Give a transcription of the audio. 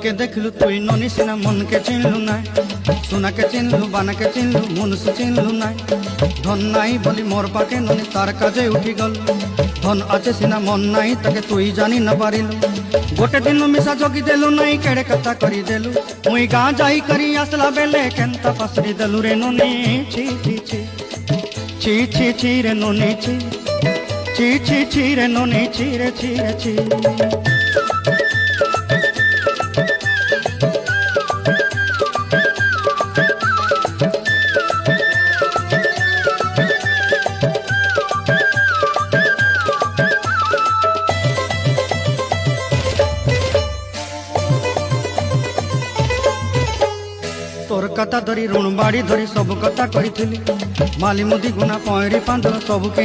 के देखलु तुई ननी सिना मन के चिन्हलु ना सोना के चिन्हलु बाना के चिन्हलु मनुष्य चिन्हलु ना धन नाई बोली मोर पाके ननी तार काजे उठी गल धन आचे सिना मन नाई ताके तुई जानी न पारिलु गोटे दिन मिसा जगी देलु नाई केड़े कथा करी देलु मुई गाँ जाई करी आसला बेले केंता पासरी देलु रे ननी छी छी छी छी छी छी रे ननी छी छी छी छी रे ननी छी रे छी रे छी तोर कथा धरी ऋण बाड़ी धरी सब कथा कही माली मुदी गुना पहरी पांदर सब के